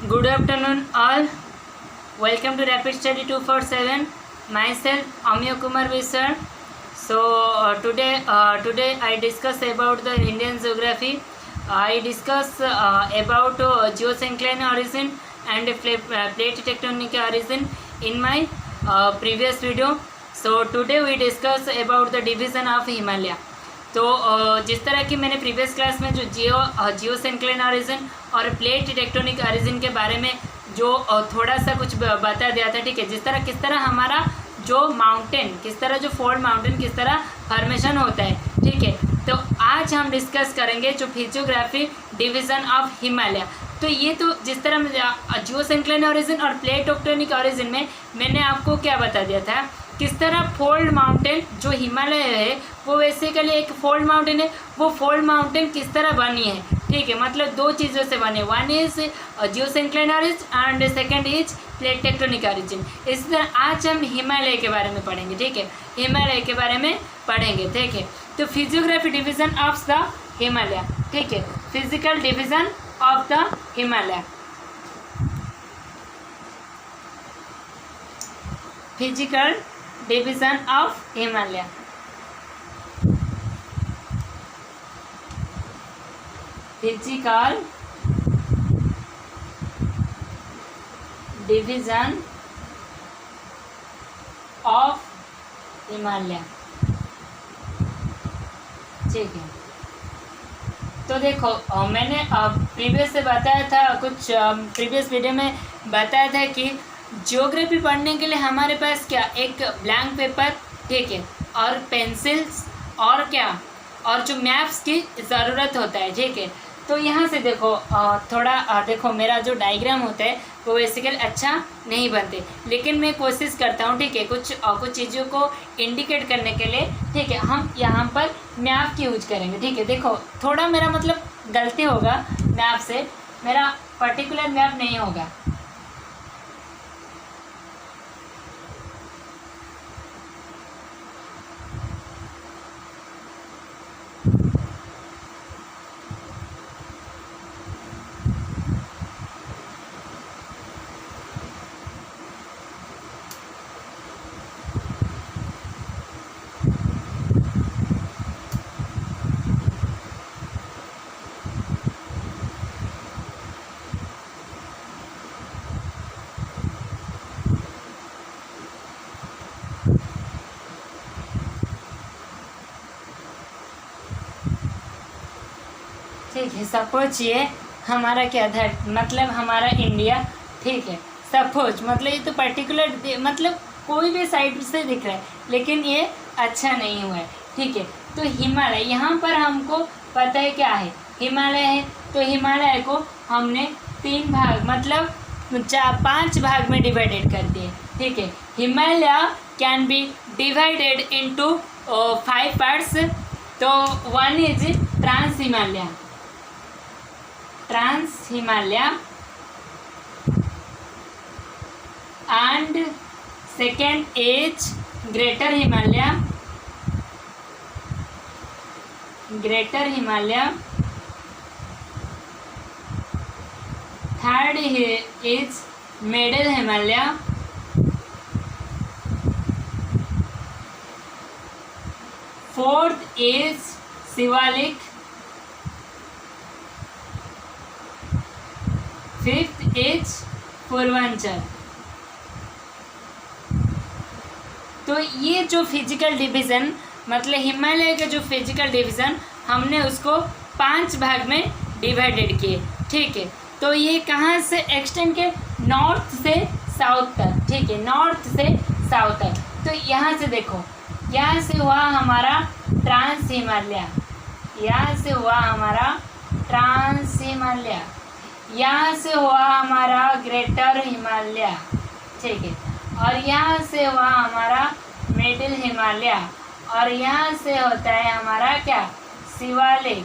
Good afternoon all. Welcome to Rapid Study 247. Myself Amyo Kumar Visar. Today I discuss about the Indian geography. I discuss about geosyncline origin and plate tectonic origin in my previous video. So today we discuss about the division of Himalaya. तो जिस तरह की मैंने previous class में जो geosyncline origin और plate tectonic origin के बारे में जो थोड़ा सा कुछ बता दिया था, ठीक है। जिस तरह किस तरह हमारा जो माउंटेन, किस तरह जो फोल्ड माउंटेन किस तरह फॉर्मेशन होता है, ठीक है। तो आज हम डिस्कस करेंगे जो फिजियोग्राफी डिवीज़न ऑफ हिमालय। तो ये तो जिस तरह जियोसिंक्लाइन ऑरिजिन और प्लेट टेक्टोनिक ऑरिजिन में मैंने आपको क्या बता दिया था, किस तरह फोल्ड माउंटेन जो हिमालय है वो बेसिकली एक फोल्ड माउंटेन है। वो फोल्ड माउंटेन किस तरह बनी है, ठीक है। मतलब दो चीज़ों से बने, one is geosyncline origin and second is plate tectonic origin. इसी तरह आज हम हिमालय के बारे में पढ़ेंगे, ठीक है। हिमालय के बारे में पढ़ेंगे, ठीक है। तो physiography division of the Himalaya, ठीक है। Physical division of the Himalaya, physical division of Himalaya. Physical division of Himalaya, ठीक है। तो देखो मैंने प्रीवियस से बताया था, कुछ प्रीवियस वीडियो में बताया था कि ज्योग्राफी पढ़ने के लिए हमारे पास क्या, एक ब्लैंक पेपर, ठीक है, और पेंसिल्स और क्या, और जो मैप्स की ज़रूरत होता है, ठीक है। तो यहाँ से देखो थोड़ा देखो मेरा जो डायग्राम होता है वो बेसिकली अच्छा नहीं बनते, लेकिन मैं कोशिश करता हूँ, ठीक है, कुछ चीज़ों को इंडिकेट करने के लिए, ठीक है। हम यहाँ पर मैप की यूज करेंगे, ठीक है। देखो थोड़ा मेरा मतलब गलती होगा, मैप से मेरा पर्टिकुलर मैप नहीं होगा। ठीक है, सपोज ये हमारा क्या था, मतलब हमारा इंडिया, ठीक है। सपोज मतलब ये तो पर्टिकुलर मतलब कोई भी साइड से दिख रहा है, लेकिन ये अच्छा नहीं हुआ है, ठीक है। तो हिमालय यहाँ पर हमको पता है क्या है, हिमालय है। तो हिमालय को हमने 3 भाग मतलब 5 भाग में डिवाइडेड कर दिए, ठीक है। Himalaya can be divided into 5 parts. तो one is trans Himalaya, trans Himalaya, and second is greater Himalaya, greater Himalaya, third is middle Himalaya, fourth is Shivalik, fifth is Purvanchal. तो ये जो फिजिकल डिवीज़न मतलब हिमालय का जो फिजिकल डिवीज़न हमने उसको 5 भाग में डिवाइडेड किए, ठीक है। तो ये कहाँ से एक्सटेंड के, नॉर्थ से साउथ तक, ठीक है, नॉर्थ से साउथ तक। तो यहाँ से देखो, यहाँ से हुआ हमारा ट्रांस हिमालय, यहाँ से हुआ हमारा ट्रांस हिमालय, यहाँ से हुआ हमारा ग्रेटर हिमालय, ठीक है, और यहाँ से हुआ हमारा मिडिल हिमालय, और यहाँ से होता है हमारा क्या, शिवालिक,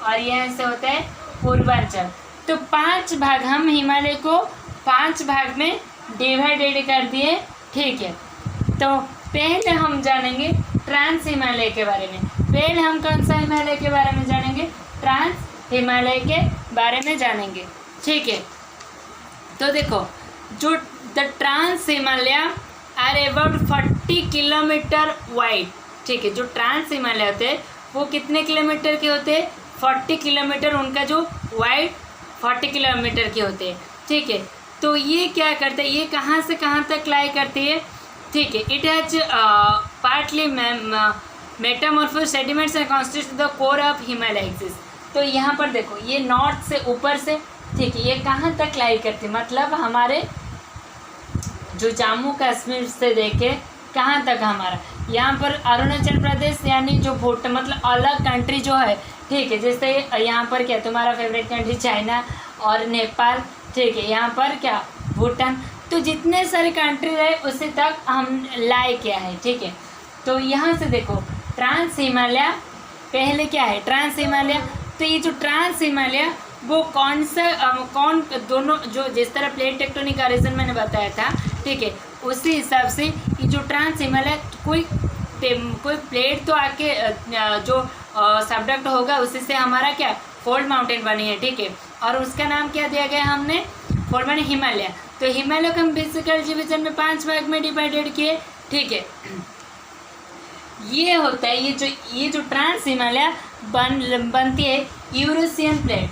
और यहाँ से होता है पूर्वांचल। तो 5 भाग, हम हिमालय को 5 भाग में डिवाइडेड कर दिए, ठीक है। तो पहले हम जानेंगे ट्रांस हिमालय के बारे में। पहले हम कौन सा हिमालय के बारे में जानेंगे, ट्रांस हिमालय के बारे में जानेंगे, ठीक है। तो देखो जो the trans Himalaya are about 40 kilometre wide, ठीक है। जो ट्रांस हिमालय होते हैं वो कितने किलोमीटर के होते हैं? 40 किलोमीटर, उनका जो वाइड 40 किलोमीटर के होते हैं, ठीक है। तो ये क्या करते हैं, ये कहाँ से कहाँ तक लाई करती है, ठीक है। It has partly metamorphosed sediments and constitute the core of Himalaya axis. तो यहाँ पर देखो ये नॉर्थ से ऊपर से, ठीक है, ये कहाँ तक लाई करती, मतलब हमारे जो जम्मू कश्मीर से देखे कहाँ तक हमारा यहाँ पर अरुणाचल प्रदेश, यानी जो भूटान, मतलब अलग कंट्री जो है, ठीक है। जैसे यहाँ पर क्या तुम्हारा फेवरेट कंट्री चाइना और नेपाल, ठीक है। यहाँ पर क्या भूटान, तो जितने सारे कंट्री रहे उसी तक हम लाए क्या है, ठीक है। तो यहाँ से देखो ट्रांस हिमालय पहले क्या है, ट्रांस हिमालय। तो ये जो ट्रांस हिमालय वो कौन दोनों जो जिस तरह प्लेट टेक्टोनिक का रीजन मैंने बताया था, ठीक है, उसी हिसाब से ये जो ट्रांस हिमालय कोई प्लेट तो आके जो सबडक्ट होगा उसी से हमारा क्या फोल्ड माउंटेन बनी है, ठीक है। और उसका नाम क्या दिया गया हमने, फोल्ड माने हिमालय। तो हिमालय को हम बेसिकल डिवीजन में 5 भाग में डिवाइडेड किए, ठीक है। ये होता है ये जो ट्रांस हिमालय बनती है यूरेशियन प्लेट,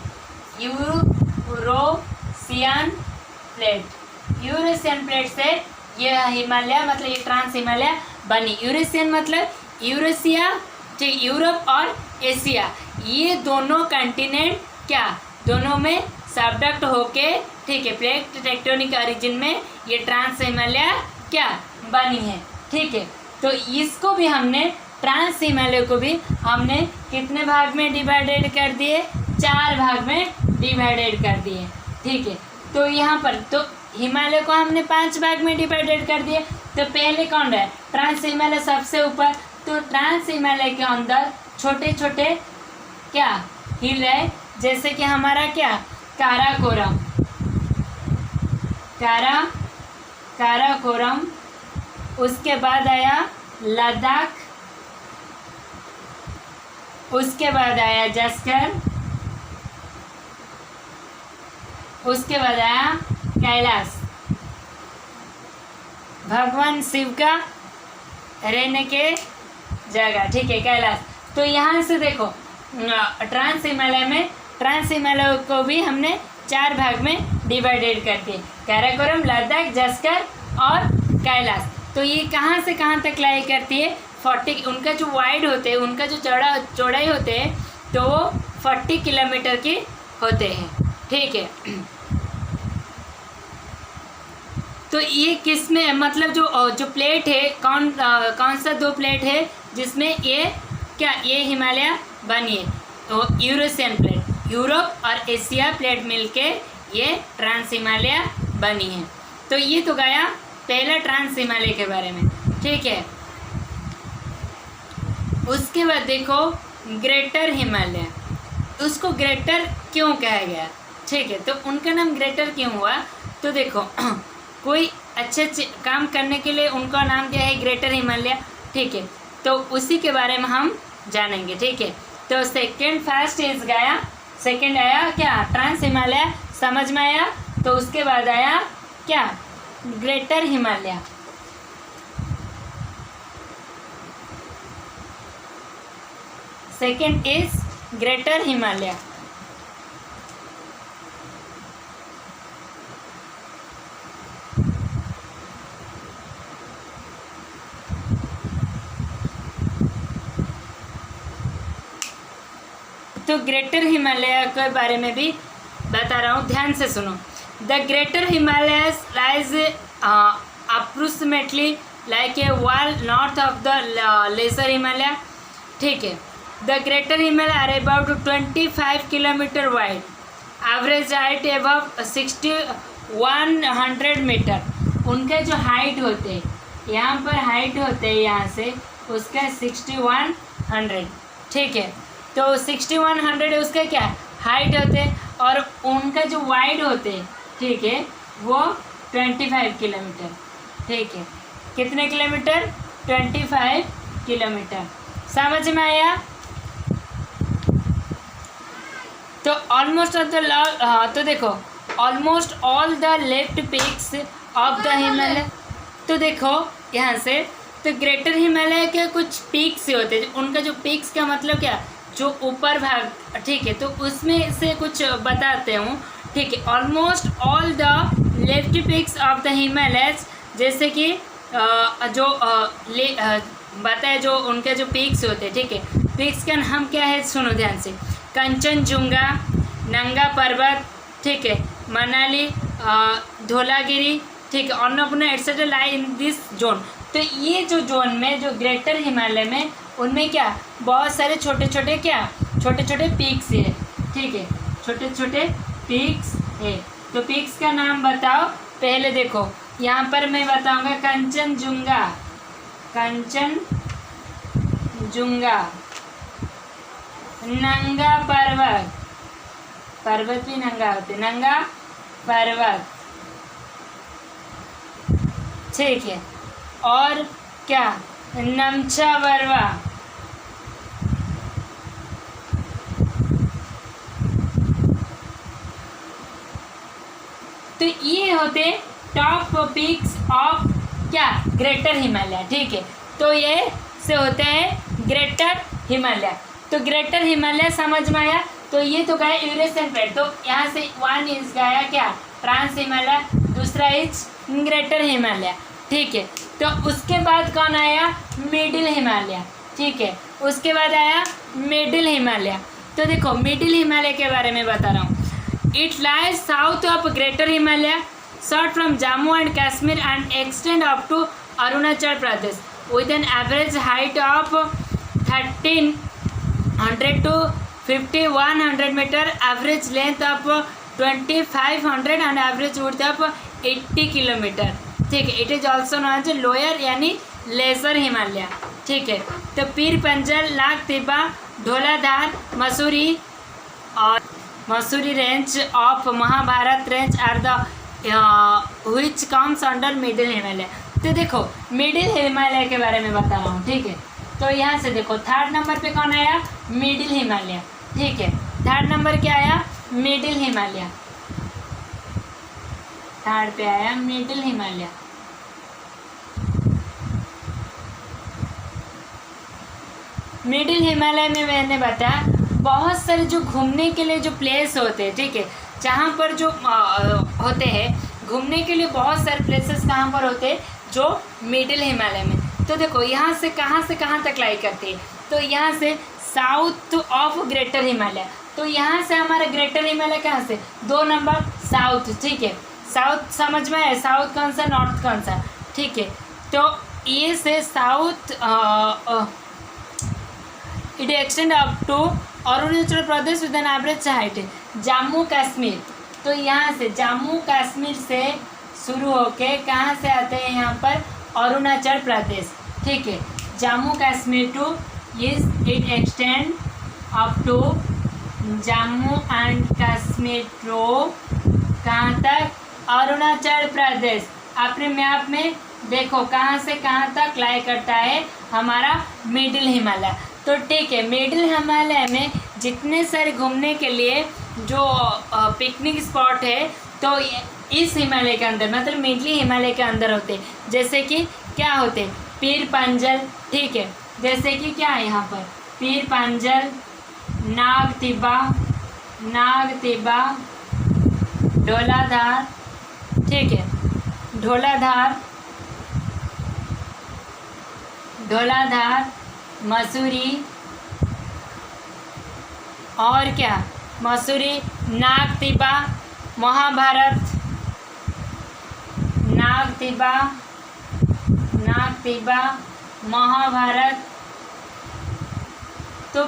यूरेशियन प्लेट से ये हिमालय, मतलब ये ट्रांस हिमालय बनी। यूरेशियन मतलब यूरेशिया, ठीक, यूरोप और एशिया, ये दोनों कंटिनेंट क्या दोनों में सबडक्ट होके, ठीक है, प्लेट टेक्टोनिक ओरिजिन में ये ट्रांस हिमालय क्या बनी है, ठीक है। तो इसको भी हमने ट्रांस हिमालय को भी हमने कितने भाग में डिवाइडेड कर दिए, 4 भाग में डिवाइडेड कर दिए, ठीक है। तो यहाँ पर तो हिमालय को हमने 5 भाग में डिवाइडेड कर दिए। तो पहले कौन रहा है, ट्रांस हिमालय सबसे ऊपर। तो ट्रांस हिमालय के अंदर छोटे छोटे क्या हिल रहे, जैसे कि हमारा क्या काराकोरम, काराकोरम, उसके बाद आया लद्दाख, उसके बाद आया जस्कर, उसके बाद आया कैलाश, भगवान शिव का रहने के जगह, ठीक है, कैलाश। तो यहाँ से देखो ट्रांस हिमालय को भी हमने 4 भाग में डिवाइडेड कर दिए, काराकोरम, लद्दाख, जस्कर और कैलाश। तो ये कहाँ से कहाँ तक लाई करती है, 40, उनका जो वाइड होते हैं, उनका जो चौड़ाई होते हैं, तो वो 40 किलोमीटर के होते हैं, ठीक है। तो ये किस में, मतलब जो प्लेट है कौन सा 2 प्लेट है जिसमें ये हिमालय बनी है, तो यूरेशियन प्लेट, यूरोप और एशिया प्लेट मिलके ये ट्रांस हिमालय बनी है। तो ये तो गया पहला ट्रांस हिमालय के बारे में, ठीक है। उसके बाद देखो ग्रेटर हिमालय, उसको ग्रेटर क्यों कहा गया, ठीक है। तो उनका नाम ग्रेटर क्यों हुआ, तो देखो कोई अच्छे काम करने के लिए उनका नाम दिया है ग्रेटर हिमालय, ठीक है। तो उसी के बारे में हम जानेंगे, ठीक है। तो फर्स्ट इज गया, सेकंड आया क्या ट्रांस हिमालय, समझ में आया। तो उसके बाद आया क्या greater Himalaya, second is greater Himalaya. तो ग्रेटर हिमालय के बारे में भी बता रहा हूँ, ध्यान से सुनो। The greater Himalaya lies approximately like a wall north of the lesser Himalaya, ठीक है। The greater Himalaya are about 25 kilometre wide, average height about 6100 metre. उनके जो हाइट होते हैं, यहाँ पर हाइट होते हैं यहाँ से उसका 6100, ठीक है। तो 6100 उसका क्या हाइट होते हैं, और उनका जो वाइड होते हैं, ठीक है, वो 25 किलोमीटर, ठीक है। कितने किलोमीटर, 25 किलोमीटर, समझ में आया। तो ऑलमोस्ट ऑफ द तो देखो almost all the left peaks of the Himalaya. तो देखो यहाँ से, तो ग्रेटर हिमालय के कुछ पीक्स होते हैं, उनका जो पीक्स का मतलब क्या, जो ऊपर भाग, ठीक है, तो उसमें से कुछ बताते हूँ, ठीक है। Almost all the left peaks of the Himalayas, जैसे कि बताए जो उनके जो पीक्स होते हैं, ठीक है। पीक्स का नाम क्या है, सुनो ध्यान से। कंचनजुंगा, नंगा पर्वत, ठीक है, मनाली, धौलागिरी, ठीक है, Annapurna etcetera lie in this zone. तो ये जो जोन में, जो ग्रेटर हिमालय में, उनमें क्या बहुत सारे छोटे छोटे पीक्स है, ठीक है, छोटे छोटे पीक्स है। तो पीक्स का नाम बताओ। पहले देखो यहाँ पर मैं बताऊंगा कंचनजुंगा, नंगा पर्वत, पर्वत भी नंगा होते, नंगा पर्वत, ठीक है। और क्या, नमचा बरवा, तो ये होते टॉप पीक्स ऑफ क्या, ग्रेटर हिमालय, ठीक है। तो ये से होते हैं ग्रेटर हिमालय। तो ग्रेटर हिमालय समझ में आया। तो ये तो गया यूरेशियन प्लेट, तो यहाँ से वन इज गया क्या, ट्रांस हिमालय, दूसरा इज ग्रेटर हिमालय, ठीक है। तो उसके बाद कौन आया, मिडिल हिमालय, ठीक है। उसके बाद आया मिडिल हिमालय। तो देखो मिडिल हिमालय के बारे में बता रहा हूँ। It lies south of greater Himalaya, short from Jammu and Kashmir and extend up to Arunachal Pradesh with an average height of 1300 to 5100 meter, average length of 2500 and average width of 80 kilometre, ठीक है। It is also known as lower यानी lesser Himalaya, ठीक है। तो पीर पंजल, लाख तिब्बा, ढोलाधार, मसूरी और Mussoorie range of Mahabharat range are the which comes under middle Himalaya. तो देखो middle Himalaya के बारे में बता रहा हूँ, ठीक है। तो यहाँ से देखो थर्ड नंबर पे कौन आया, मिडिल हिमालय, ठीक है। थर्ड नंबर क्या आया, मिडिल हिमालय, थर्ड पे आया मिडिल हिमालय। मिडिल हिमालय में मैंने बताया बहुत सारे जो घूमने के लिए जो प्लेस होते हैं, ठीक है, जहाँ पर जो होते हैं घूमने के लिए बहुत सारे प्लेसेस कहाँ पर होते हैं, जो मिडिल हिमालय में। तो देखो यहाँ से कहाँ तक लाई करती है, तो यहाँ से साउथ ऑफ ग्रेटर हिमालय। तो यहाँ से हमारा ग्रेटर हिमालय कहाँ से, 2 नंबर साउथ, ठीक है। साउथ समझ में है, साउथ कौन सा, नॉर्थ कौन सा, ठीक है। तो ये से south it extend up to Arunachal Pradesh with an average height, Jammu Kashmir. तो यहाँ से जम्मू कश्मीर से शुरू होके कहाँ से आते हैं यहाँ पर, अरुणाचल प्रदेश, ठीक है। Jammu Kashmir to it extend up to Jammu and Kashmir to कहाँ तक, अरुणाचल प्रदेश। अपने मैप में देखो कहाँ से कहाँ तक लाई करता है हमारा मिडिल हिमालय। तो ठीक है, मिडिल हिमालय में जितने सारे घूमने के लिए जो पिकनिक स्पॉट है, तो इस हिमालय के अंदर मतलब मिडिल हिमालय के अंदर होते, जैसे कि क्या होते, पीर पंजल, ठीक है। जैसे कि क्या है यहाँ पर, पीर पंजल, नाग तिब्बा, ढोलाधार, ठीक है, ढोलाधार, मसूरी, और क्या, मसूरी, नाग तिब्बा, महाभारत, नाग तिब्बा, महाभारत। तो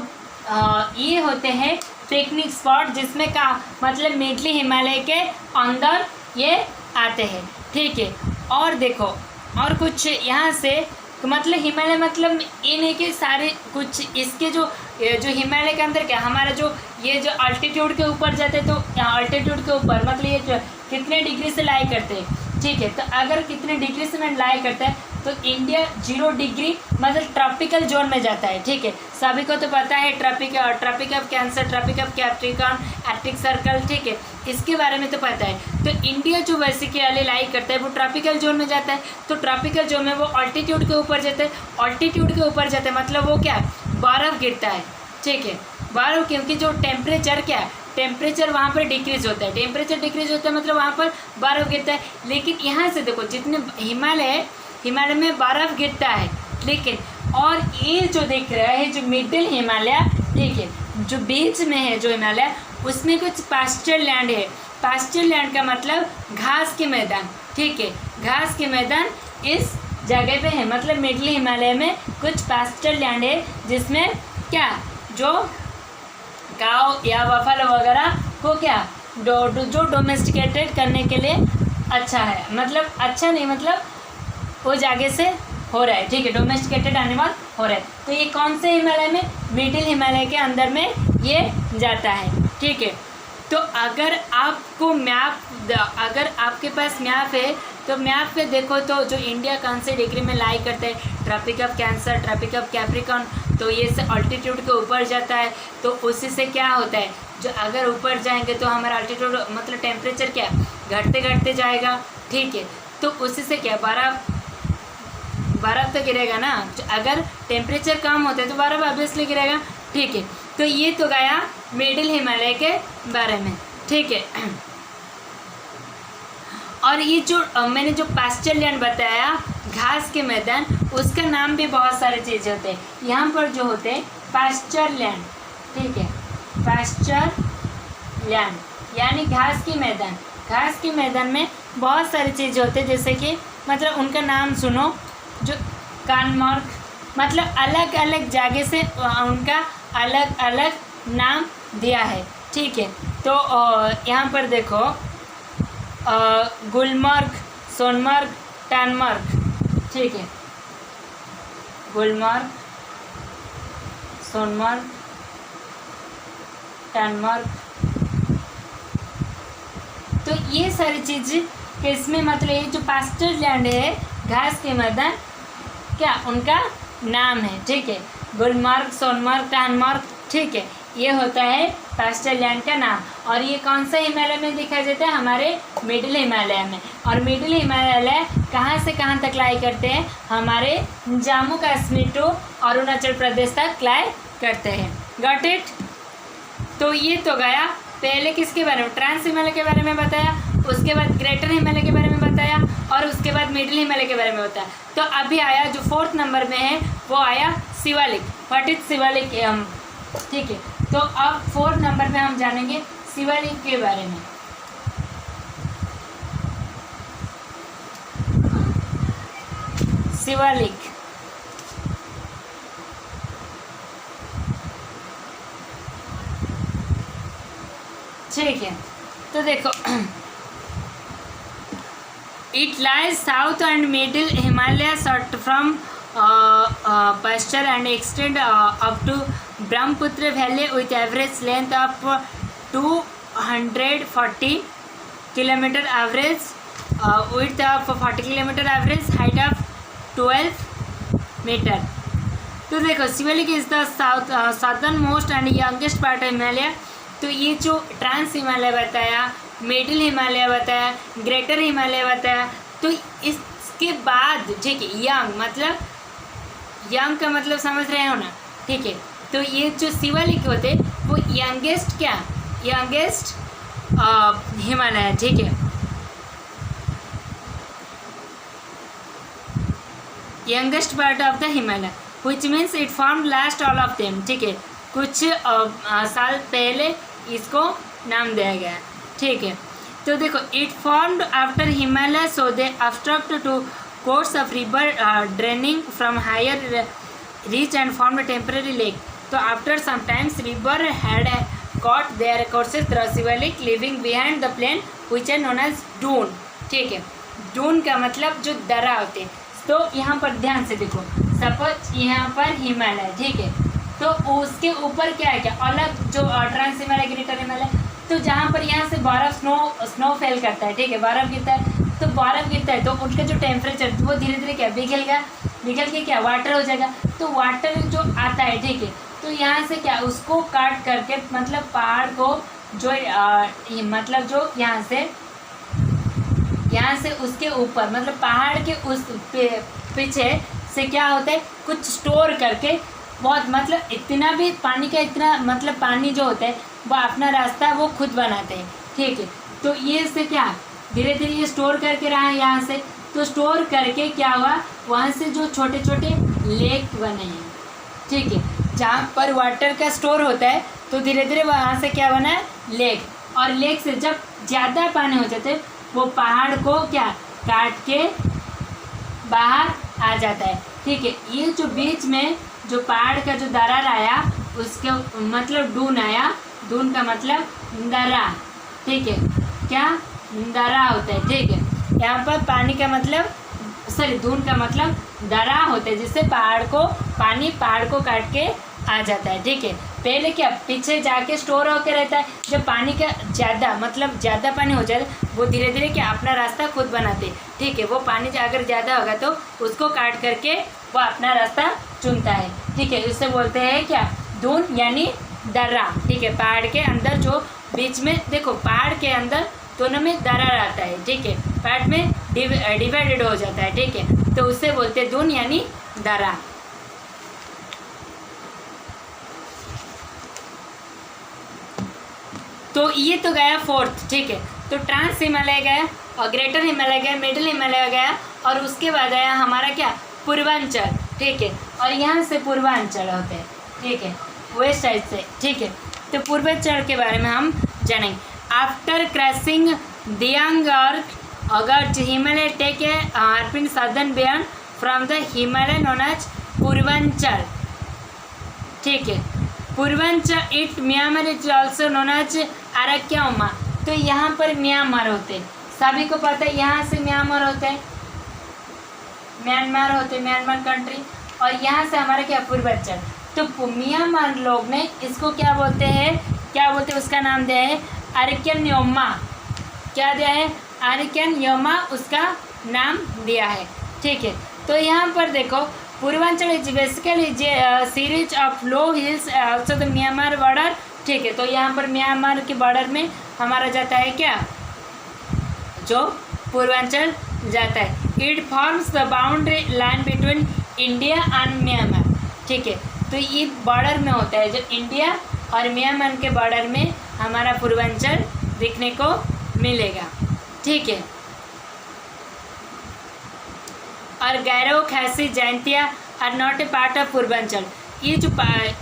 ये होते हैं पिकनिक स्पॉट जिसमें का मतलब मिडिल हिमालय के अंदर ये आते हैं, ठीक है। और देखो और कुछ यहाँ से मतलब हिमालय मतलब ये नहीं कि सारे कुछ इसके जो हिमालय के अंदर क्या हमारा जो ये जो अल्टीट्यूड के ऊपर जाते हैं, तो यहाँ अल्टीट्यूड के ऊपर मतलब ये कितने डिग्री से लाई करते हैं, ठीक है। तो अगर कितने डिग्री से मैं लाई करता है तो इंडिया 0 डिग्री मतलब ट्रॉपिकल जोन में जाता है, ठीक है। सभी को तो पता है Tropic of Cancer, Tropic of Capricorn, Arctic Circle, ठीक है, इसके बारे में तो पता है। तो इंडिया जो बेसिकली लाई करता है वो ट्रॉपिकल जोन में जाता है। तो ट्रॉपिकल जोन में वो ऑल्टीट्यूड के ऊपर जाता है, ऑल्टीट्यूड के ऊपर जाता है मतलब वो क्या, बर्फ़ गिरता है, ठीक है, बर्फ़, क्योंकि जो टेम्परेचर क्या है, टेम्परेचर वहाँ पर डिक्रीज होता है, टेम्परेचर डिक्रीज होता है मतलब वहाँ पर बर्फ़ गिरता है। लेकिन यहाँ से देखो जितने हिमालय में बर्फ़ गिरता है, लेकिन और ये जो दिख रहा है जो मिडिल हिमालय, ठीक है, जो बीच में है जो हिमालय, उसमें कुछ पास्चर लैंड है। पास्चर लैंड का मतलब घास के मैदान, ठीक है, घास के मैदान इस जगह पे है। मतलब मिडिल हिमालय में कुछ पास्चर लैंड है जिसमें क्या, जो काव या बफेलो वगैरह को क्या जो डोमेस्टिकेटेड करने के लिए अच्छा है, मतलब अच्छा नहीं, मतलब वो जगह से हो रहा है, ठीक है, डोमेस्टिकेटेड एनिमल हो रहा है। तो ये कौन से हिमालय में, मिडिल हिमालय के अंदर में ये जाता है, ठीक है। तो अगर आपके पास मैप है तो मैप पे देखो तो जो इंडिया कौन से डिग्री में लाई करता है, Tropic of Cancer, Tropic of Capricorn, तो ये से ऑल्टीट्यूड के ऊपर जाता है। तो उसी से क्या होता है, जो अगर ऊपर जाएंगे तो हमारा ऑल्टीट्यूड मतलब टेम्परेचर क्या घटते घटते जाएगा, ठीक है। तो उसी से क्या बर्फ़ तो गिरेगा ना, अगर टेम्परेचर कम होता है तो बर्फ़ ऑब्वियसली गिरेगा, ठीक है। तो ये तो गया मिडिल हिमालय के बारे में, ठीक है। और ये जो मैंने जो पास्चर लैंड बताया, घास के मैदान, उसका नाम भी बहुत सारे चीज़ें होते हैं। यहाँ पर जो होते हैं पास्चर लैंड, ठीक है, पास्चर लैंड यानी घास की मैदान। घास के मैदान में बहुत सारी चीज़ें होते हैं, जैसे कि मतलब उनका नाम सुनो, जो कानमार्क, मतलब अलग अलग जगह से उनका अलग अलग नाम दिया है, ठीक है। तो यहाँ पर देखो गुलमर्ग, सोनमर्ग, टैनमर्ग, ठीक है, गुलमर्ग, सोनमर्ग, टैनमर्ग। तो ये सारी चीज़ इसमें मतलब ये जो पास्चर लैंड है, घास के मैदान, क्या उनका नाम है, ठीक है, गुलमर्ग, सोनमर्ग, टैनमर्ग, ठीक है, ये होता है पास्चर लैंड का नाम। और ये कौन सा हिमालय में दिखाई देता है, हमारे मिडिल हिमालय में। और मिडिल हिमालय कहाँ से कहाँ तक लाई करते हैं, हमारे जम्मू कश्मीर टू अरुणाचल प्रदेश तक लाई करते हैं। Got it. तो ये तो गया पहले किसके बारे में, ट्रांस हिमालय के बारे में बताया, उसके बाद ग्रेटर हिमालय के बारे में बताया, और उसके बाद मिडिल हिमालय के बारे में बताया। तो अभी आया जो 4th नंबर में है वो आया शिवालिक। व्हाट इज शिवालिक, ठीक है। तो अब 4th नंबर में हम जानेंगे शिवालिक के बारे में। शिवालिक, ठीक है। तो देखो it lies south and middle Himalaya short from pasture and extend up to Brahmaputra Valley with average length of 240 km, average width of 40 km, average height of 12 meter। तो देखो Shivalik is the southern most and youngest part of Himalaya. तो ये जो trans Himalaya बताया, middle Himalaya बताया, greater Himalaya बताया, तो इसके बाद ठीक है यंग, मतलब यंग का मतलब समझ रहे हो ना, ठीक है। तो ये जो शिवालिक होते वो यंगेस्ट क्या, यंगेस्ट हिमालय है, ठीक है, youngest part of the Himalaya, which means it form last all of them, ठीक है, कुछ साल पहले इसको नाम दिया गया, ठीक है। तो देखो it formed after Himalaya, so they obstruct to course of river draining from higher reach and formed a temporary lake। तो after some times river had caught their courses through Shivalik, leaving behind the plain which are known as dune, ठीक है। dune का मतलब जो दर्रा होते हैं। तो यहाँ पर ध्यान से देखो, सपोज यहाँ पर हिमालय, ठीक है, तो उसके ऊपर क्या है, क्या अलग जो ट्रांस हिमालय, ग्रेटर हिमालय, तो जहाँ पर यहाँ से बर्फ स्नो फेल करता है, ठीक है, बर्फ गिरता है, तो बर्फ़ गिरता है तो उनका जो टेम्परेचर वो धीरे धीरे क्या पिघलेगा, पिघल के क्या वाटर हो जाएगा। तो वाटर जो आता है, ठीक है, तो यहाँ से क्या उसको काट करके मतलब पहाड़ को जो मतलब जो यहाँ से उसके ऊपर मतलब पहाड़ के उस पीछे से क्या होता है कुछ स्टोर करके बहुत मतलब इतना भी पानी का इतना मतलब पानी जो होता है वो अपना रास्ता वो खुद बनाते हैं, ठीक है। तो ये से क्या धीरे धीरे ये स्टोर करके रहा है यहाँ से, तो स्टोर करके क्या हुआ वहाँ से जो छोटे छोटे लेक बने हैं, ठीक है, जहाँ पर वाटर का स्टोर होता है तो धीरे धीरे वहाँ से क्या बना है लेक, और लेक से जब ज़्यादा पानी हो जाते हैं वो पहाड़ को क्या काट के बाहर आ जाता है, ठीक है। ये जो बीच में जो पहाड़ का जो दरार आया उसके मतलब डून आया, डून का मतलब दरा, ठीक है, क्या दरा होता है, ठीक है। यहाँ पर पानी का मतलब सॉरी दून का मतलब दरा होता है, जिससे पहाड़ को काट के आ जाता है, ठीक है। पहले क्या पीछे जाके स्टोर होकर रहता है, जब पानी का ज़्यादा पानी हो जाए वो धीरे धीरे क्या अपना रास्ता खुद बनाते, ठीक है। वो पानी अगर ज़्यादा होगा तो उसको काट करके वो अपना रास्ता चुनता है, ठीक है। इससे बोलते हैं क्या दून यानी दर्रा, ठीक है। पहाड़ के अंदर जो बीच में देखो पहाड़ के अंदर दोनों में दरार आता है, ठीक है, पहाड़ में डिवाइडेड हो जाता है, ठीक है, तो उससे बोलते हैं दून यानी दरा। तो ये तो गया फोर्थ, ठीक है। तो ट्रांस हिमालय गया और ग्रेटर हिमालय गया, मिडिल हिमालय गया, और उसके बाद आया हमारा क्या पूर्वांचल, ठीक है। और यहाँ से पूर्वांचल होते हैं, ठीक है, वेस्ट साइड से, ठीक है। तो पूर्वांचल के बारे में हम जानेंगे। आफ्टर क्रॉसिंग दियांग अगर Himalaya take a hairpin southern beyond from the Himalaya known as Purvanchal, ठीक है। Purvanchal it Myanmar is also known as Arakan Yoma. तो यहाँ पर म्यांमार होते हैं, सभी को पता है यहाँ से म्यांमार होते हैं, म्यांमार कंट्री, और यहाँ से हमारा क्या पूर्वांचल। तो म्यांमार लोग ने इसको क्या बोलते हैं उसका नाम दिया है अराक्यान योमा। क्या दिया है अराक्यान योमा, उसका नाम दिया है, ठीक है। तो यहाँ पर देखो Purvanchal is basically series of low hills also the Myanmar border, ठीक है। तो यहाँ पर म्यांमार के बॉर्डर में हमारा जाता है क्या जो पूर्वांचल जाता है। It forms the boundary line between India and Myanmar, ठीक है। तो ये बॉर्डर में होता है, जो इंडिया और म्यांमार के बॉर्डर में हमारा पूर्वांचल दिखने को मिलेगा, ठीक है। और Garo Khasi Jaintia are not a part of Purvanchal. ये जो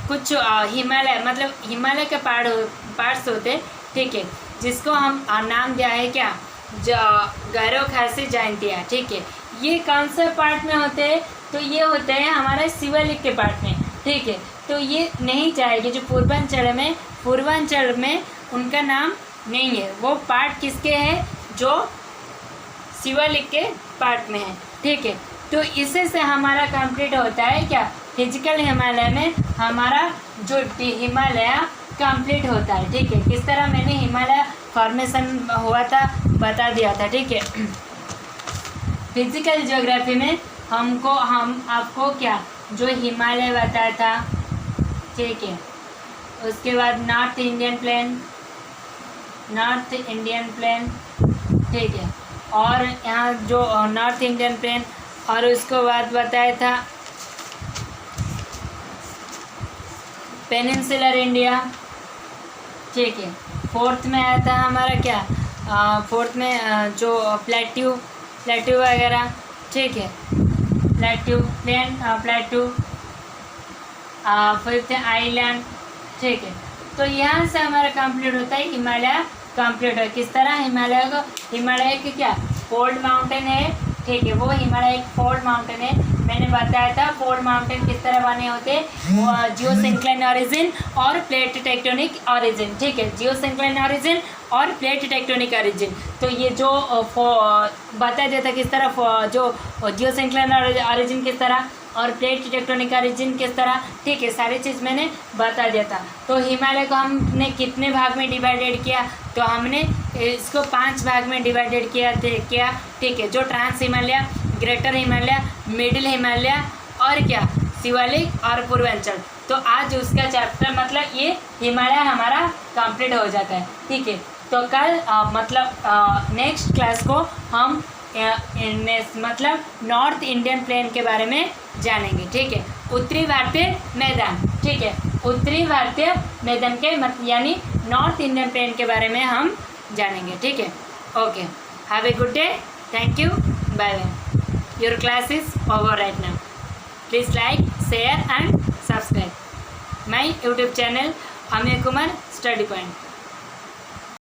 कुछ हिमालय मतलब हिमालय के पार्ट्स होते हैं, ठीक है, जिसको हम नाम दिया है क्या गैरो खासी जयंतिया, ठीक है। ये कौन से पार्ट में होते हैं, तो ये होते हैं हमारे शिवालिक के पार्ट में, ठीक है। तो ये नहीं जाएगी जो पूर्वांचल में उनका नाम नहीं है, वो पार्ट किसके हैं जो शिवालिक के पार्ट में है, ठीक है। तो इसी से हमारा कंप्लीट होता है क्या फिजिकल हिमालय में हमारा जो हिमालय कंप्लीट होता है, ठीक है। किस तरह मैंने हिमालय फॉर्मेशन हुआ था बता दिया था, ठीक है। फिजिकल ज्योग्राफी में हम आपको क्या जो हिमालय बताया था, ठीक है। उसके बाद नॉर्थ इंडियन प्लेन, ठीक है। और यहाँ जो नॉर्थ इंडियन प्लेन, और उसके बाद बताया था पेनिनसुलर इंडिया, ठीक है। फोर्थ में आया था हमारा क्या फोर्थ में जो प्लेट्यू वगैरह, ठीक है, प्लेट्यू फिफ्थ आइलैंड, ठीक है। तो यहाँ से हमारा कंप्लीट होता है हिमालय कंप्लीट है। किस तरह हिमालय के क्या फोल्ड माउंटेन है, ठीक है, वो हिमालय एक फोल्ड माउंटेन है। मैंने बताया था फोल्ड माउंटेन किस तरह बने होते हैं, जियोसिंक्लाइन ऑरिजिन और प्लेट टेक्टोनिक ऑरिजिन, ठीक है, जियोसिंक्लाइन ऑरिजिन और प्लेट टेक्टोनिक ऑरिजिन। तो ये जो बताया जाता है किस तरह जो जियोसिंक्लाइन ऑरिजिन किस तरह, और प्लेट टेक्टोनिक का रीजन किस तरह, ठीक है, सारी चीज़ मैंने बता दिया था। तो हिमालय को हमने कितने भाग में डिवाइडेड किया, तो हमने इसको 5 भाग में डिवाइडेड किया, ठीक है, जो trans Himalaya, greater Himalaya, middle Himalaya और क्या, शिवालिक और पूर्वांचल। तो आज उसका चैप्टर मतलब ये हिमालय हमारा कंप्लीट हो जाता है, ठीक है। तो कल नेक्स्ट क्लास को हम मतलब नॉर्थ इंडियन प्लेन के बारे में जानेंगे, ठीक है, उत्तरी भारतीय मैदान, ठीक है, उत्तरी भारतीय मैदान के यानी नॉर्थ इंडियन प्लेन के बारे में हम जानेंगे, ठीक है। Okay, have a good day, thank you, bye bye. Your class is over right now. Please like, share and subscribe my YouTube channel Amya Kumar Study Point.